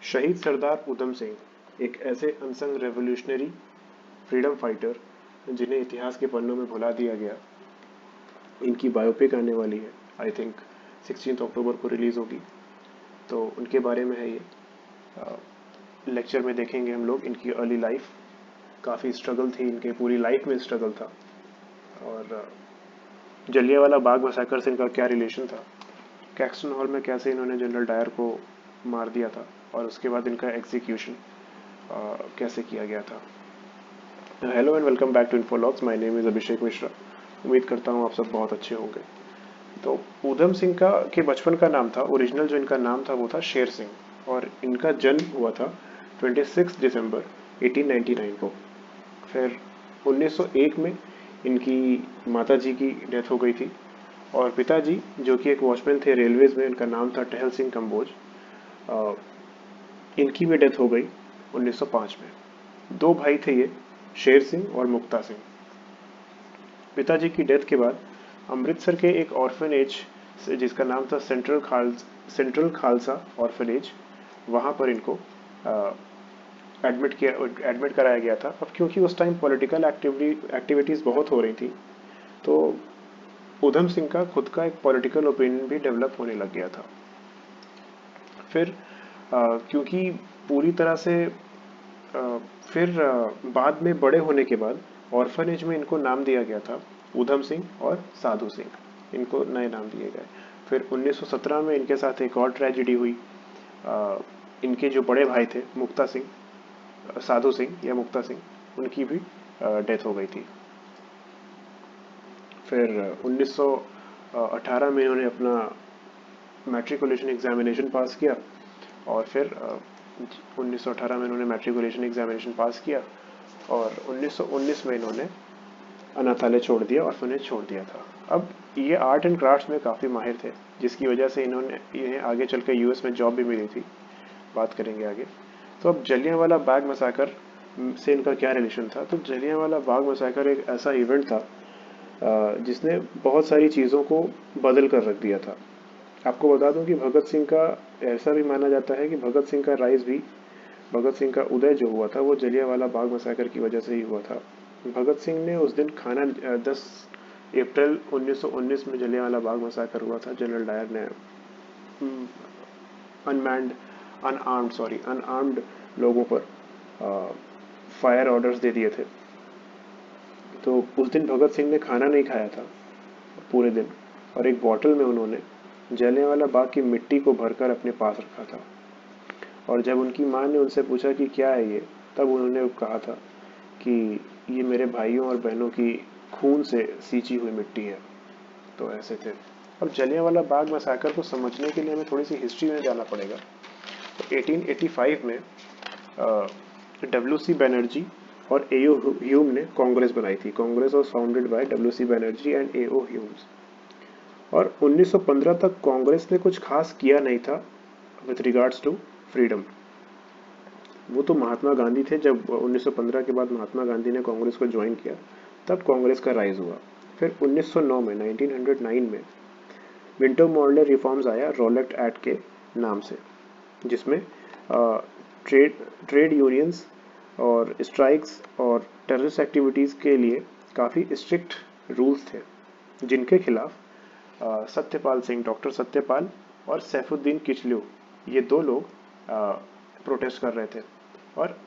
शहीद सरदार उधम सिंह एक ऐसे अनसंग रेवोल्यूशनरी फ्रीडम फाइटर जिन्हें इतिहास के पन्नों में भुला दिया गया। इनकी बायोपिक आने वाली है, आई थिंक 16 अक्टूबर को रिलीज होगी, तो उनके बारे में है ये। लेक्चर में देखेंगे हम लोग इनकी अर्ली लाइफ। काफ़ी स्ट्रगल थी, इनके पूरी लाइफ में स्ट्रगल था। और जलियांवाला बाग मैसेकर से इनका क्या रिलेशन था, कैक्सटन हॉल में कैसे इन्होंने जनरल डायर को मार दिया था, और उसके बाद इनका एग्जीक्यूशन कैसे किया गया था। Hello and welcome back to Infologs. My name is Abhishek Mishra. उम्मीद करता हूँ आप सब बहुत अच्छे होंगे। तो उधम सिंह का के बचपन का नाम था, ओरिजिनल जो इनका नाम था वो था शेर सिंह, और इनका जन्म हुआ था 26 दिसंबर 1899 को। फिर 1901 में इनकी माताजी की डेथ हो गई थी, और पिताजी जो कि एक वॉचमैन थे रेलवेज में, इनका नाम था टहल सिंह कंबोज, इनकी भी डेथ हो गई 1905 में। दो भाई थे ये, शेर सिंह और मुक्ता सिंह। पिताजी की डेथ के बाद अमृतसर के एक ऑर्फनेज से जिसका नाम था सेंट्रल खालसा ऑर्फनेज, वहाँ पर इनको एडमिट कराया गया था। अब क्योंकि उस टाइम पॉलिटिकल एक्टिविटीज़ बहुत हो रही थी, तो उधम सिंह का खुद का एक पॉलिटिकल ओपिनियन भी डेवलप होने लग गया था। फिर क्योंकि पूरी तरह से फिर बाद में बड़े होने के बाद ऑर्फनेज में इनको नाम दिया गया था उधम सिंह और साधु सिंह, इनको नए नाम दिए गए। फिर 1917 में इनके साथ एक और ट्रेजिडी हुई। इनके जो बड़े भाई थे मुक्ता सिंह, साधु सिंह या मुक्ता सिंह, उनकी भी डेथ हो गई थी। फिर 1918 में इन्होंने अपना मैट्रिकुलेशन एग्जामिनेशन पास किया, और फिर 1918 में इन्होंने मैट्रिकुलेशन एग्जामिनेशन पास किया, और 1919 में इन्होंने अनाथालय छोड़ दिया, ऑर्फनेज छोड़ दिया था। अब ये आर्ट एंड क्राफ्ट्स में काफ़ी माहिर थे, जिसकी वजह से इन्हें आगे चल के यूएस में जॉब भी मिली थी, बात करेंगे आगे। तो अब जलियांवाला बाग मैसाकर से इनका क्या रिलेशन था। तो जलियांवाला बाग मैसाकर एक ऐसा इवेंट था जिसने बहुत सारी चीज़ों को बदल कर रख दिया था। आपको बता दूं कि भगत सिंह का ऐसा भी माना जाता है कि भगत सिंह का उदय जो हुआ था वो जलियांवाला बाग मैसाकर की वजह से ही हुआ था। भगत सिंह ने उस दिन खाना 10 अप्रैल 1919 में जलियांवाला बाग मैसाकर हुआ था। जनरल डायर ने अनआर्म्ड लोगों पर फायर ऑर्डर्स दे दिए थे। तो उस दिन भगत सिंह ने खाना नहीं खाया था पूरे दिन, और एक बॉटल में उन्होंने जलियांवाला बाग की मिट्टी को भरकर अपने पास रखा था। और जब उनकी माँ ने उनसे पूछा कि क्या है ये, तब उन्होंने कहा था कि ये मेरे भाइयों और बहनों की खून से सींची हुई मिट्टी है। तो ऐसे थे। अब जलियांवाला बाग मैसाकर को समझने के लिए हमें थोड़ी सी हिस्ट्री में जाना पड़ेगा। तो 1885 में डब्ल्यू सी बनर्जी और ए.ओ. ह्यूम ने कांग्रेस बनाई थी। Congress was founded by W C Banerjee and A O. Humes. और 1915 तक कांग्रेस ने कुछ खास किया नहीं था विथ रिगार्ड्स टू फ्रीडम। वो तो महात्मा गांधी थे। जब 1915 के बाद महात्मा गांधी ने कांग्रेस को ज्वाइन किया, तब कांग्रेस का राइज हुआ। फिर 1909 में 1909 में विंटर मॉडलर रिफॉर्म्स आया रॉलेट एक्ट के नाम से, जिसमें ट्रेड ट्रेड यूनियंस और स्ट्राइक्स और टेररिस्ट एक्टिविटीज़ के लिए काफ़ी स्ट्रिक्ट रूल्स थे, जिनके खिलाफ सत्यपाल सिंह, डॉक्टर सत्यपाल और सैफुद्दीन किचलू, ये दो लोग प्रोटेस्ट कर रहे थे। और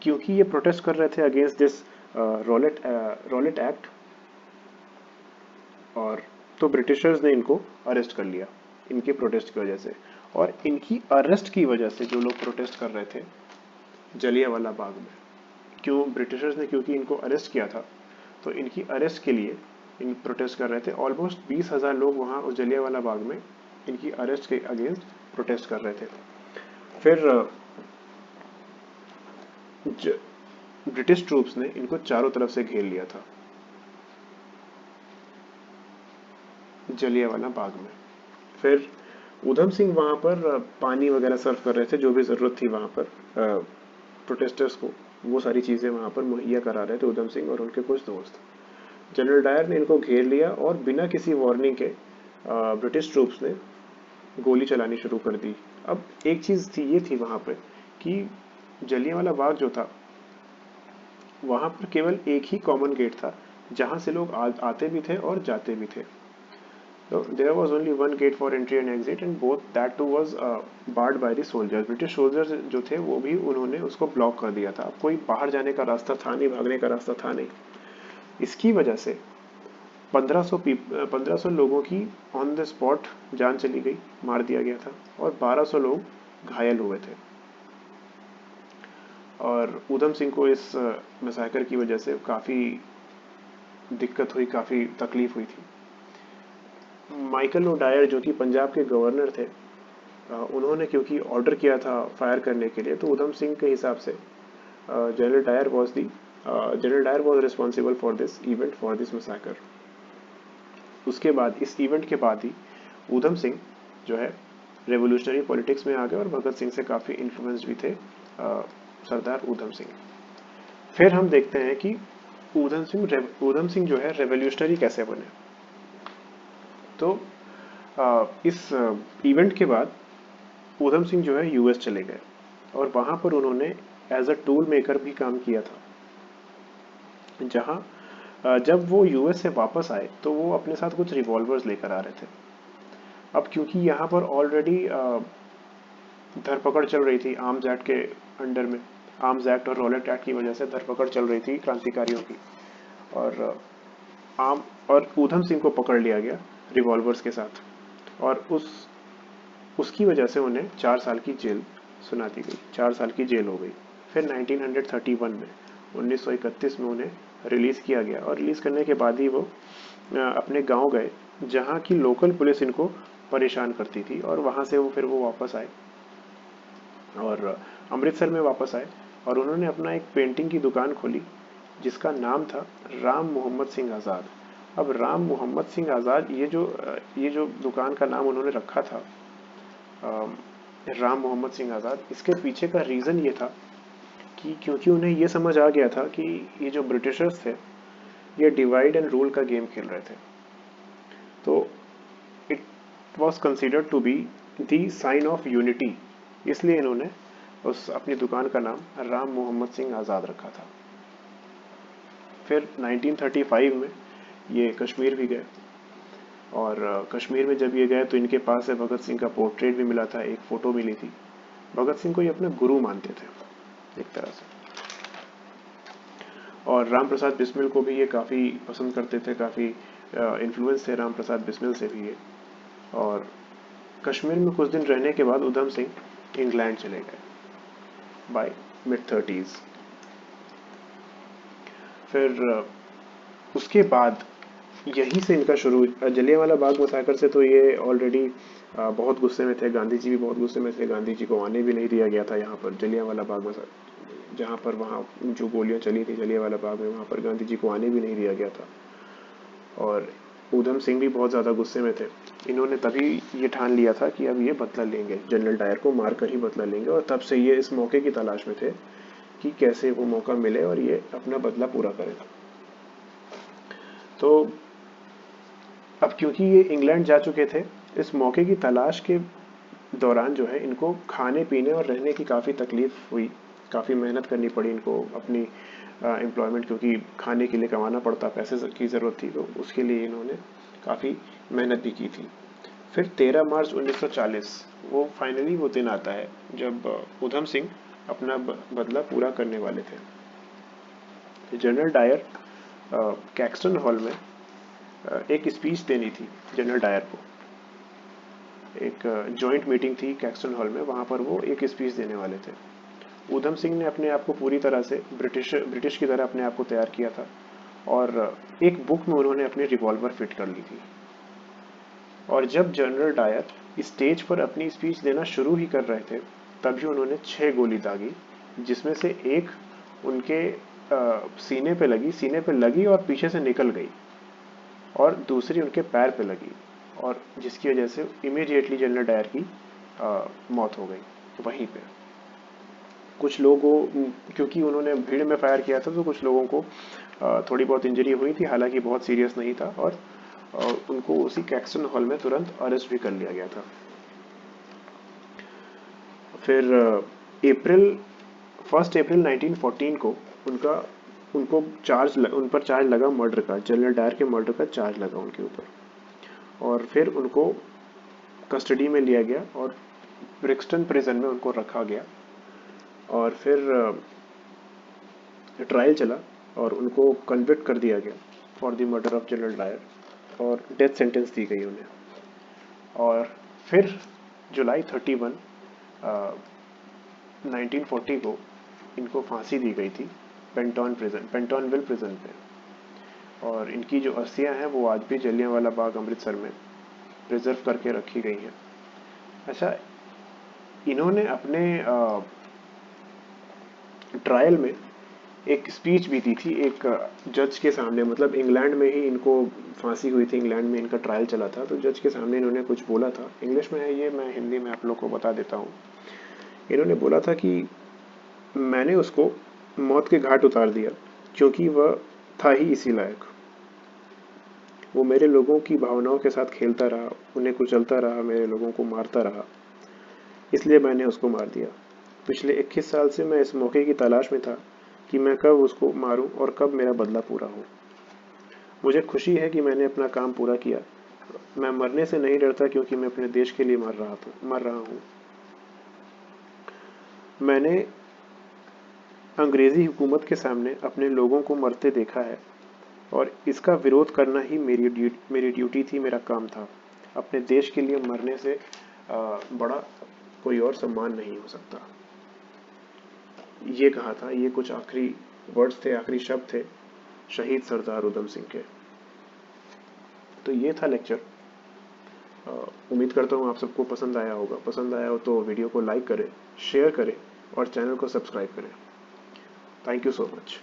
क्योंकि ये प्रोटेस्ट कर रहे थे अगेंस्ट दिस रॉलेट एक्ट, और तो ब्रिटिशर्स ने इनको अरेस्ट कर लिया इनके प्रोटेस्ट की वजह से। और इनकी अरेस्ट की वजह से जो लोग प्रोटेस्ट कर रहे थे जलियांवाला बाग में, ब्रिटिशर्स ने क्योंकि इनको अरेस्ट किया था, तो इनकी अरेस्ट के लिए इन प्रोटेस्ट कर रहे थे। ऑलमोस्ट 20,000 लोग वहाँ उस जलियांवाला बाग में इनकी अरेस्ट के अगेंस्ट प्रोटेस्ट कर रहे थे। फिर ब्रिटिश ट्रूप्स ने इनको चारों तरफ से घेर लिया था जलियांवाला बाग में। फिर उधम सिंह वहाँ पर पानी वगैरह सर्व कर रहे थे, जो भी ज़रूरत थी वहाँ पर प्रोटेस्टर्स को, वो सारी चीज़ें वहाँ पर मुहैया करा रहे थे उधम सिंह और उनके कुछ दोस्त। जनरल डायर ने इनको घेर लिया, और बिना किसी वार्निंग के ब्रिटिश ट्रूप्स ने गोली चलानी शुरू कर दी। अब एक चीज़ थी, ये थी वहाँ पे कि जलियांवाला बाग जो था वहाँ पर केवल एक ही कॉमन गेट था जहाँ से लोग आते भी थे और जाते भी थे। तो there was only one gate for entry and exit and both that too was barred by the soldiers. British soldiers जो थे वो भी उन्होंने उसको ब्लॉक कर दिया था। अब कोई बाहर जाने का रास्ता था नहीं, भागने का रास्ता था नहीं। इसकी वजह से 1500 लोगों की ऑन द स्पॉट जान चली गई, मार दिया गया था, और 1200 लोग घायल हुए थे। और ऊधम सिंह को इस मैसाकर की वजह से काफ़ी दिक्कत हुई, काफ़ी तकलीफ हुई थी। माइकल ओडायर जो कि पंजाब के गवर्नर थे, उन्होंने क्योंकि ऑर्डर किया था फायर करने के लिए, तो ऊधम सिंह के हिसाब से General Dyer was responsible for this event, for this massacre. उसके बाद, इस इवेंट के बाद ही ऊधम सिंह जो है रेवोल्यूशनरी पॉलिटिक्स में आ गए और भगत सिंह से काफ़ी इन्फ्लुएंस भी थे सरदार ऊधम सिंह। फिर हम देखते हैं कि ऊधम सिंह जो है रेवोल्यूशनरी कैसे बने। तो इस इवेंट के बाद ऊधम सिंह जो है यूएस चले गए और वहाँ पर उन्होंने एज अ टूल मेकर भी काम किया था। जहाँ जब वो यूएस से वापस आए तो वो अपने साथ कुछ रिवॉल्वर्स लेकर आ रहे थे। अब क्योंकि यहाँ पर ऑलरेडी धरपकड़ चल रही थी आर्म्स एक्ट के अंडर में, आर्म्स एक्ट और रॉलेट एक्ट की वजह से धरपकड़ चल रही थी क्रांतिकारियों की, और ऊधम सिंह को पकड़ लिया गया रिवॉल्वर्स के साथ, और उसकी वजह से उन्हें 4 साल की जेल सुना दी गई, 4 साल की जेल हो गई। फिर 1931 में 1931 में उन्हें रिलीज़ किया गया, और रिलीज़ करने के बाद ही वो अपने गांव गए जहां की लोकल पुलिस इनको परेशान करती थी, और वहां से फिर वो वापस आए और अमृतसर में वापस आए, और उन्होंने अपना एक पेंटिंग की दुकान खोली जिसका नाम था राम मोहम्मद सिंह आज़ाद। अब राम मोहम्मद सिंह आज़ाद, ये जो दुकान का नाम उन्होंने रखा था राम मोहम्मद सिंह आज़ाद, इसके पीछे का रीज़न ये था कि क्योंकि उन्हें ये समझ आ गया था कि ये जो ब्रिटिशर्स थे ये डिवाइड एंड रूल का गेम खेल रहे थे। तो it was considered to be the sign of unity, इसलिए इन्होंने उस अपनी दुकान का नाम राम मोहम्मद सिंह आज़ाद रखा था। फिर 1935 में ये कश्मीर भी गए, और कश्मीर में जब ये गए तो इनके पास से भगत सिंह का पोर्ट्रेट भी मिला था, एक फ़ोटो मिली थी। भगत सिंह को ये अपना गुरु मानते थे एक तरह से, और राम प्रसाद बिस्मिल को भी ये काफ़ी पसंद करते थे, काफ़ी इन्फ्लुएंस थे राम प्रसाद बिस्मिल से भी ये। और कश्मीर में कुछ दिन रहने के बाद ऊधम सिंह इंग्लैंड चले गए बाय मिड-30s। फिर उसके बाद यहीं से इनका शुरू, जलियांवाला बाग मसाकर से तो ये ऑलरेडी बहुत गुस्से में थे, गांधी जी भी बहुत गुस्से में थे, गांधी जी को आने भी नहीं दिया गया था यहाँ पर जलियांवाला बाग में, जहाँ पर वहाँ जो गोलियाँ चली थी जलियांवाला बाग में, वहाँ पर गांधी जी को आने भी नहीं दिया गया था। और ऊधम सिंह भी बहुत ज़्यादा गुस्से में थे। इन्होंने तभी ये ठान लिया था कि अब ये बदला लेंगे, जनरल डायर को मार कर ही बदला लेंगे, और तब से ये इस मौके की तलाश में थे कि कैसे वो मौका मिले और ये अपना बदला पूरा करें। तो अब क्योंकि ये इंग्लैंड जा चुके थे, इस मौके की तलाश के दौरान जो है इनको खाने पीने और रहने की काफ़ी तकलीफ हुई, काफ़ी मेहनत करनी पड़ी इनको अपनी एम्प्लॉयमेंट, क्योंकि खाने के लिए कमाना पड़ता, पैसे की ज़रूरत थी, तो उसके लिए इन्होंने काफ़ी मेहनत भी की थी। फिर 13 मार्च 1940 वो फाइनली वो दिन आता है जब ऊधम सिंह अपना बदला पूरा करने वाले थे। जनरल डायर कैक्सटन हॉल में एक स्पीच देनी थी जनरल डायर को, एक जॉइंट मीटिंग थी कैक्सटन हॉल में, वहाँ पर वो एक स्पीच देने वाले थे। ऊधम सिंह ने अपने आप को पूरी तरह से ब्रिटिश की तरह अपने आप को तैयार किया था, और एक बुक में उन्होंने अपनी रिवॉल्वर फिट कर ली थी। और जब जनरल डायर स्टेज पर अपनी स्पीच देना शुरू ही कर रहे थे तभी उन्होंने 6 गोली दागी, जिसमें से एक उनके सीने पे लगी और पीछे से निकल गई, और दूसरी उनके पैर पे लगी, और जिसकी वजह से इमीडिएटली जनरल डायर की मौत हो गई वहीं पे। कुछ लोगों, क्योंकि उन्होंने भीड़ में फायर किया था तो कुछ लोगों को थोड़ी बहुत इंजरी हुई थी, हालांकि बहुत सीरियस नहीं था, और उनको उसी कैक्सटन हॉल में तुरंत अरेस्ट भी कर लिया गया था। फिर फर्स्ट अप्रैल 1914 को उनको उन पर चार्ज लगा मर्डर का, जनरल डायर के मर्डर का चार्ज लगा उनके ऊपर। और फिर उनको कस्टडी में लिया गया और ब्रिक्सटन प्रिजन में उनको रखा गया। और फिर ट्रायल चला और उनको कन्विक्ट कर दिया गया for the murder of General Dyer और डेथ सेंटेंस दी गई उन्हें। और फिर जुलाई 31 1940 को इनको फांसी दी गई थी पेंटॉनविल प्रिजन पे। और इनकी जो अस्थियां हैं वो आज भी जलियांवाला बाग अमृतसर में प्रिजर्व करके रखी गई हैं। अच्छा, इन्होंने अपने ट्रायल में एक स्पीच भी दी थी एक जज के सामने, मतलब इंग्लैंड में ही इनको फांसी हुई थी, इंग्लैंड में इनका ट्रायल चला था, तो जज के सामने इन्होंने कुछ बोला था। इंग्लिश में है ये, मैं हिंदी में आप लोग को बता देता हूँ। इन्होंने बोला था कि मैंने उसको मौत के घाट उतार दिया क्योंकि वह था ही इसी लायक। वो मेरे लोगों की भावनाओं के साथ खेलता रहा, उन्हें कुचलता रहा, मेरे लोगों को मारता रहा, इसलिए मैंने उसको मार दिया। पिछले 21 साल से मैं इस मौके की तलाश में था कि मैं कब उसको मारूं और कब मेरा बदला पूरा हो। मुझे खुशी है कि मैंने अपना काम पूरा किया। मैं मरने से नहीं डरता क्योंकि मैं अपने देश के लिए मर रहा हूँ। मैंने अंग्रेजी हुकूमत के सामने अपने लोगों को मरते देखा है और इसका विरोध करना ही मेरी ड्यूटी थी, मेरा काम था। अपने देश के लिए मरने से बड़ा कोई और सम्मान नहीं हो सकता। ये कहा था, ये कुछ आखिरी वर्ड्स थे, आखिरी शब्द थे शहीद सरदार उधम सिंह के। तो ये था लेक्चर। उम्मीद करता हूँ आप सबको पसंद आया होगा। पसंद आया हो तो वीडियो को लाइक करें, शेयर करें और चैनल को सब्सक्राइब करें। Thank you so much.